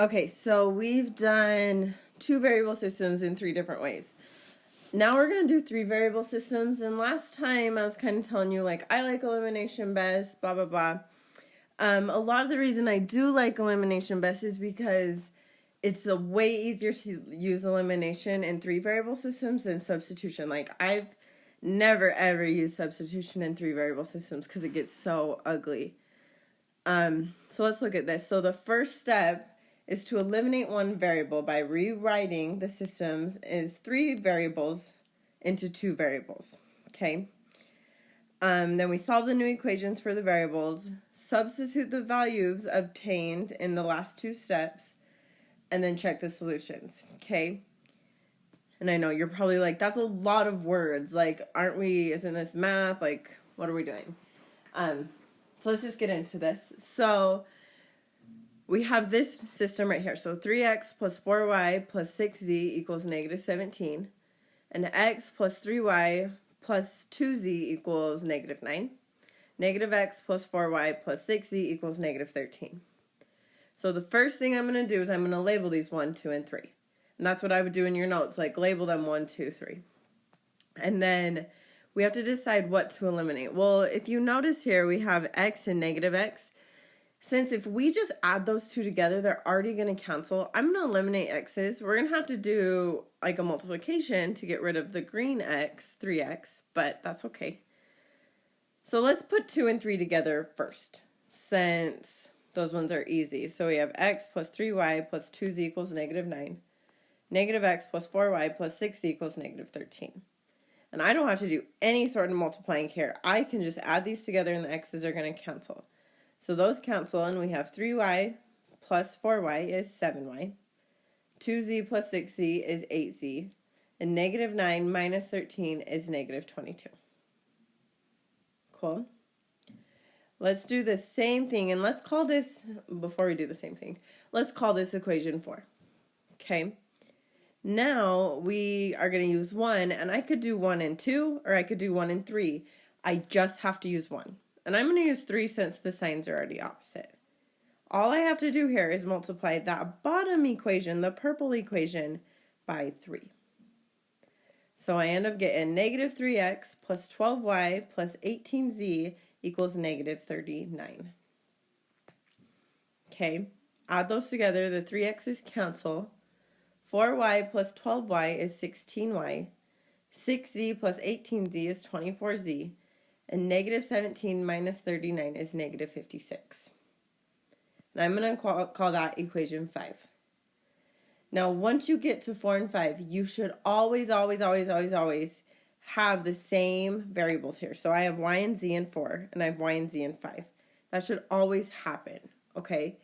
Okay, so we've done two variable systems in three different ways. Now we're going to do three variable systems. And last time I was kind of telling you, like, I like elimination best, blah, blah, blah. A lot of the reason I do like elimination best is because it's a way easier to use elimination in three variable systems than substitution. Like, I've never ever used substitution in three variable systems because it gets so ugly. So let's look at this. So the first step is to eliminate one variable by rewriting the systems as three variables into two variables. Okay. Then we solve the new equations for the variables, substitute the values obtained in the last two steps, and then check the solutions. Okay. And I know you're probably like, that's a lot of words. Like, isn't this math? Like, what are we doing? So let's just get into this. So we have this system right here. So 3x plus 4y plus 6z equals negative 17. And x plus 3y plus 2z equals negative 9. Negative x plus 4y plus 6z equals negative 13. So the first thing I'm going to do is I'm going to label these 1, 2, and 3. And that's what I would do in your notes, like label them 1, 2, 3. And then we have to decide what to eliminate. Well, if you notice here, we have x and negative x. Since if we just add those two together, they're already going to cancel. I'm going to eliminate x's. We're going to have to do like a multiplication to get rid of the green x, 3x, but that's okay. So let's put 2 and 3 together first, since those ones are easy. So we have x plus 3y plus 2z equals negative 9. Negative x plus 4y plus 6 equals negative 13. And I don't have to do any sort of multiplying here. I can just add these together and the x's are going to cancel. So those cancel and we have 3y plus 4y is 7y. 2z plus 6z is 8z. And negative 9 minus 13 is negative 22. Cool. Let's do the same thing. And let's call this, before we do the same thing, let's call this equation 4. Okay. Now we are going to use 1, and I could do 1 and 2, or I could do 1 and 3. I just have to use 1. And I'm going to use 3 since the signs are already opposite. All I have to do here is multiply that bottom equation, the purple equation, by 3. So I end up getting negative 3x plus 12y plus 18z equals negative 39. Okay, add those together, the 3x's cancel. 4y plus 12y is 16y. 6z plus 18z is 24z. And negative 17 minus 39 is negative 56. And I'm going to call that equation 5. Now, once you get to 4 and 5, you should always have the same variables here. So I have y and z in 4, and I have y and z in 5. That should always happen, okay?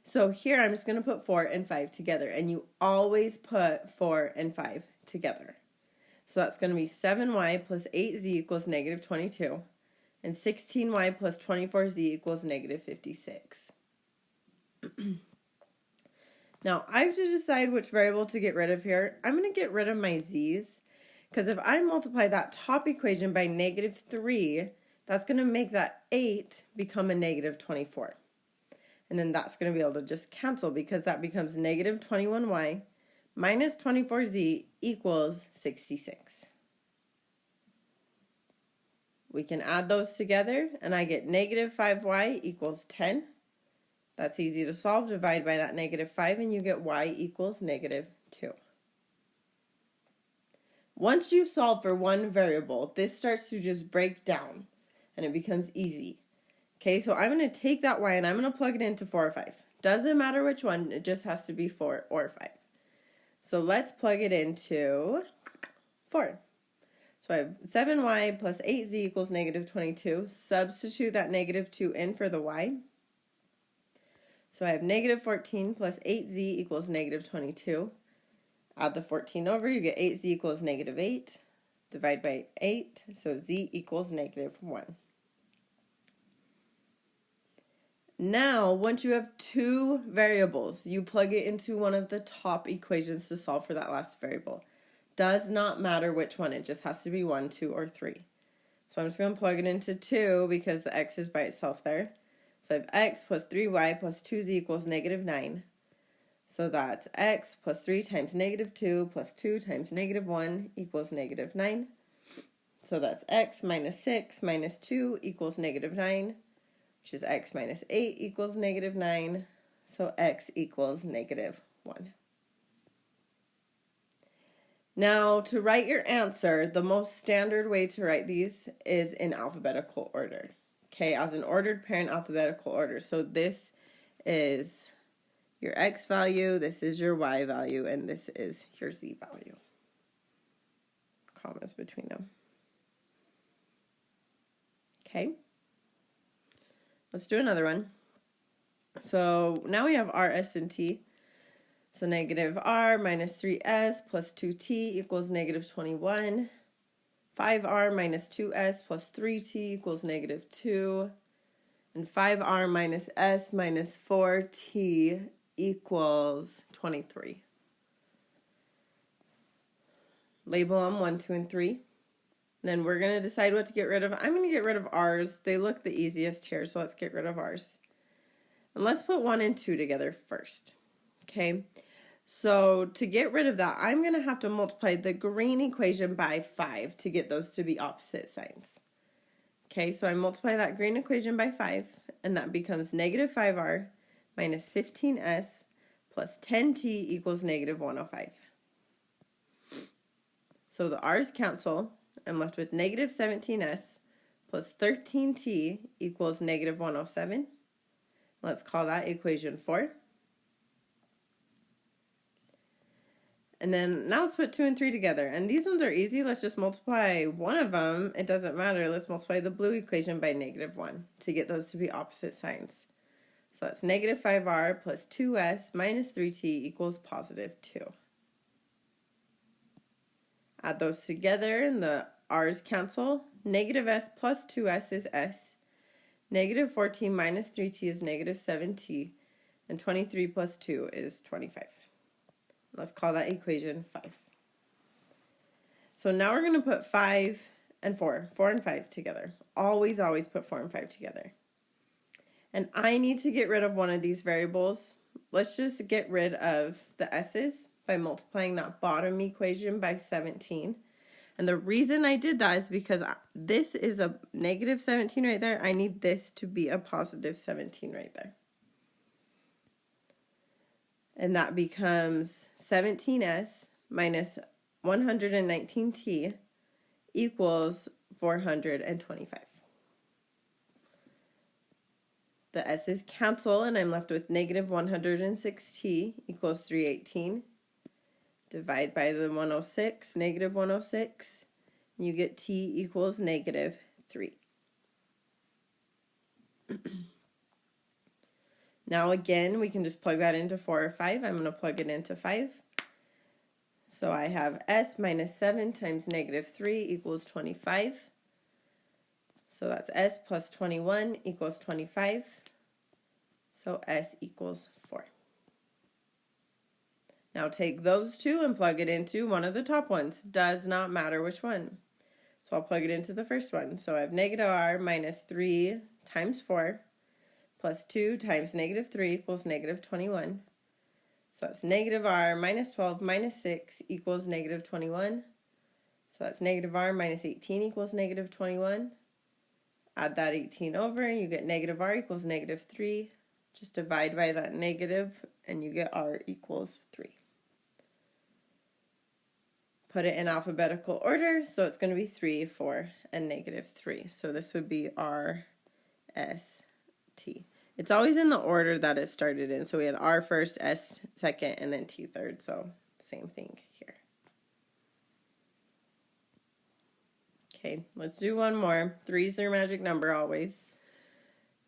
So here I'm just going to put 4 and 5 together, and you always put 4 and 5 together. So that's going to be 7y plus 8z equals negative 22, and 16y plus 24z equals negative 56. Now, I have to decide which variable to get rid of here. I'm going to get rid of my z's, because if I multiply that top equation by negative 3, that's going to make that 8 become a negative 24. And then that's going to be able to just cancel, because that becomes negative 21y minus 24z equals 66. We can add those together, and I get negative 5y equals 10. That's easy to solve. Divide by that negative 5, and you get y equals negative 2. Once you solve for one variable, this starts to just break down, and it becomes easy. Okay, so I'm going to take that y, and I'm going to plug it into 4 or 5. Doesn't matter which one, it just has to be 4 or 5. So let's plug it into 4. So I have 7y plus 8z equals negative 22. Substitute that negative 2 in for the y. So I have negative 14 plus 8z equals negative 22. Add the 14 over, you get 8z equals negative 8. Divide by 8, so z equals negative 1. Now, once you have two variables, you plug it into one of the top equations to solve for that last variable. Does not matter which one, it just has to be 1, 2, or 3. So I'm just going to plug it into 2 because the x is by itself there. So I have x plus 3y plus 2z equals negative 9. So that's x plus 3 times negative 2 plus 2 times negative 1 equals negative 9. So that's x minus 6 minus 2 equals negative 9, which is x minus 8 equals negative 9. So x equals negative 1. Now, to write your answer, the most standard way to write these is in alphabetical order. Okay, as an ordered pair in alphabetical order. So this is your x value, this is your y value, and this is your z value. Commas between them. Okay, let's do another one. So now we have r, s, and t. So negative r minus 3s plus 2t equals negative 21. 5r minus 2s plus 3t equals negative 2. And 5r minus s minus 4t equals 23. Label them 1, 2, and 3. Then we're going to decide what to get rid of. I'm going to get rid of r's. They look the easiest here, so let's get rid of r's. And let's put 1 and 2 together first. Okay, so to get rid of that, I'm going to have to multiply the green equation by 5 to get those to be opposite signs. Okay, so I multiply that green equation by 5, and that becomes negative 5r minus 15s plus 10t equals negative 105. So the r's cancel. I'm left with negative 17s plus 13t equals negative 107. Let's call that equation 4. And then now let's put 2 and 3 together. And these ones are easy. Let's just multiply one of them. It doesn't matter. Let's multiply the blue equation by negative 1 to get those to be opposite signs. So that's negative 5r plus 2s minus 3t equals positive 2. Add those together and the r's cancel. Negative s plus 2s is s. Negative 14 minus 3t is negative 7t. And 23 plus 2 is 25. Let's call that equation 5. So now we're going to put 5 and 4 and 5 together. Always put 4 and 5 together. And I need to get rid of one of these variables. Let's just get rid of the s's by multiplying that bottom equation by 17. And the reason I did that is because this is a negative 17 right there. I need this to be a positive 17 right there. And that becomes 17s minus 119t equals 425. The s's cancel, and I'm left with negative 106t equals 318. Divide by the 106, negative 106, and you get t equals negative 3. Now again, we can just plug that into 4 or 5. I'm going to plug it into 5. So I have s minus 7 times negative 3 equals 25. So that's s plus 21 equals 25. So s equals 4. Now take those two and plug it into one of the top ones. Does not matter which one. So I'll plug it into the first one. So I have negative r minus 3 times 4 plus 2 times negative 3 equals negative 21. So that's negative r minus 12 minus 6 equals negative 21. So that's negative r minus 18 equals negative 21. Add that 18 over and you get negative r equals negative 3. Just divide by that negative and you get r equals 3. Put it in alphabetical order, so it's going to be 3, 4, and negative 3. So this would be r, s, t. It's always in the order that it started in. So we had r first, s second, and then t third. So same thing here. Okay, let's do one more. 3 is their magic number always.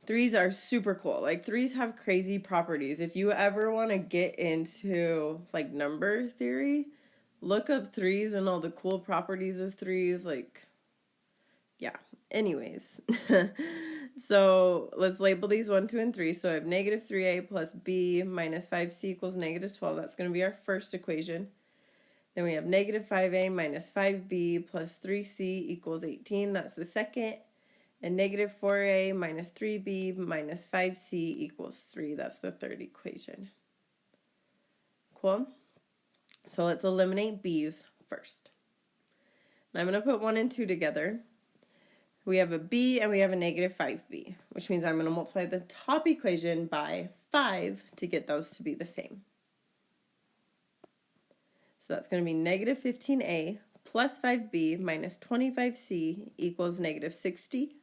3s are super cool. Like 3s have crazy properties. If you ever want to get into like number theory, look up 3s and all the cool properties of 3s. Like, yeah. Anyways. So let's label these 1, 2, and 3. So I have negative 3a plus b minus 5c equals negative 12. That's going to be our first equation. Then we have negative 5a minus 5b plus 3c equals 18. That's the second. And negative 4a minus 3b minus 5c equals 3. That's the third equation. Cool. So let's eliminate b's first. Now I'm going to put 1 and 2 together. We have a b and we have a negative 5b, which means I'm going to multiply the top equation by 5 to get those to be the same. So that's going to be negative 15a plus 5b minus 25c equals negative 60.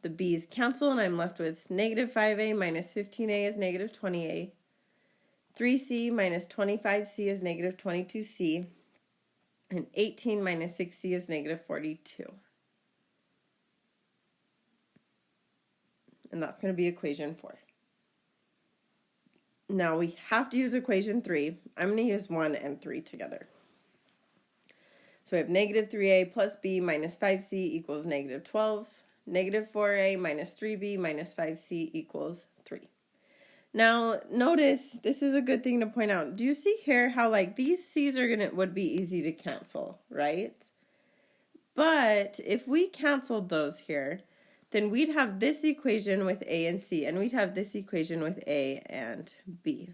The b's cancel and I'm left with negative 5a minus 15a is negative 20a. 3c minus 25c is negative 22c. And 18 minus 60 is negative 42. And that's going to be equation 4. Now we have to use equation 3. I'm going to use 1 and 3 together. So we have negative 3a plus b minus 5c equals negative 12. Negative 4a minus 3b minus 5c equals 3. Now notice, this is a good thing to point out. Do you see here how like these c's would be easy to cancel, right? But if we canceled those here, then we'd have this equation with a and c, and we'd have this equation with a and b.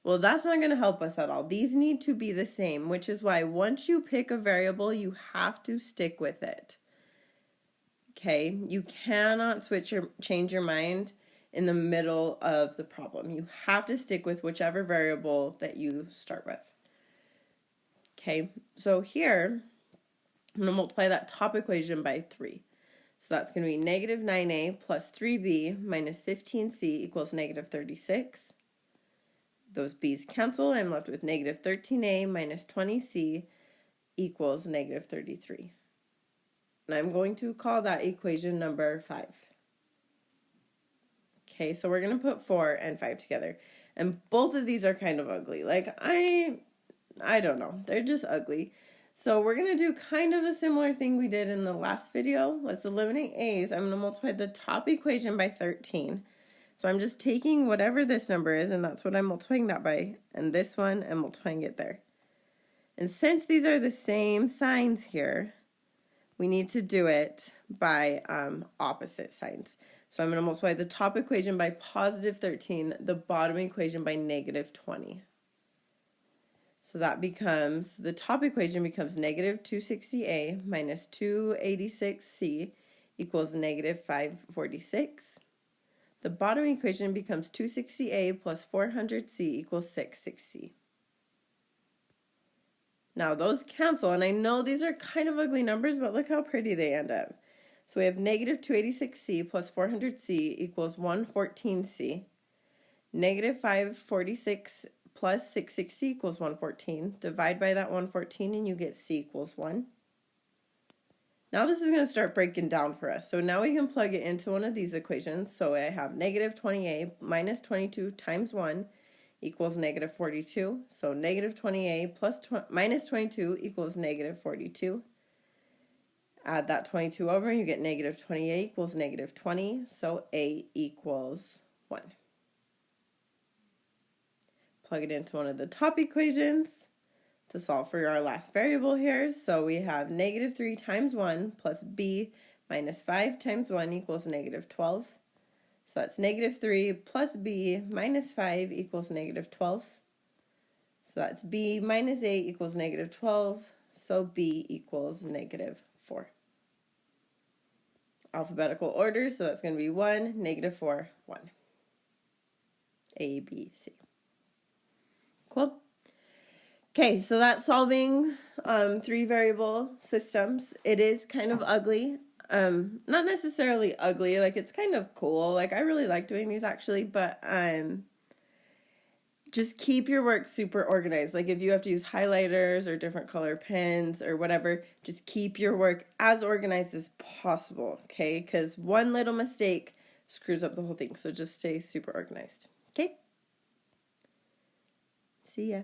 Well, that's not going to help us at all. These need to be the same, which is why once you pick a variable, you have to stick with it. Okay, you cannot change your mind in the middle of the problem. You have to stick with whichever variable that you start with. Okay, so here, I'm going to multiply that top equation by 3. So that's going to be negative 9a plus 3b minus 15c equals negative 36. Those b's cancel. I'm left with negative 13a minus 20c equals negative 33. And I'm going to call that equation number 5. Okay, so we're going to put 4 and 5 together. And both of these are kind of ugly. Like, I don't know. They're just ugly. So we're going to do kind of a similar thing we did in the last video. Let's eliminate a's. I'm going to multiply the top equation by 13. So I'm just taking whatever this number is, and that's what I'm multiplying that by, and this one, and multiplying it there. And since these are the same signs here, we need to do it by opposite signs. So I'm going to multiply the top equation by positive 13, the bottom equation by negative 20. So that becomes, the top equation becomes negative 260a minus 286c equals negative 546. The bottom equation becomes 260a plus 400c equals 660. Now those cancel, and I know these are kind of ugly numbers, but look how pretty they end up. So we have negative 286c plus 400c equals 114c. Negative 546 plus 660 equals 114. Divide by that 114 and you get c equals 1. Now this is going to start breaking down for us. So now we can plug it into one of these equations. So I have negative 20a minus 22 times 1 equals negative 42. So negative 20a plus minus 22 equals negative 42. Add that 22 over, you get negative 28 equals negative 20. So a equals 1. Plug it into one of the top equations to solve for our last variable here. So we have negative 3 times 1 plus b minus 5 times 1 equals negative 12. So that's negative 3 plus b minus 5 equals negative 12. So that's b minus 8 equals negative 12. So b equals negative 4. Alphabetical order, so that's going to be 1, negative 4, 1. A, B, C. Cool. Okay, so that's solving 3 variable systems. It is kind of ugly. Not necessarily ugly, like it's kind of cool. Like I really like doing these actually, but just keep your work super organized. Like if you have to use highlighters or different color pens or whatever, just keep your work as organized as possible, okay? Because one little mistake screws up the whole thing. So just stay super organized, okay? See ya.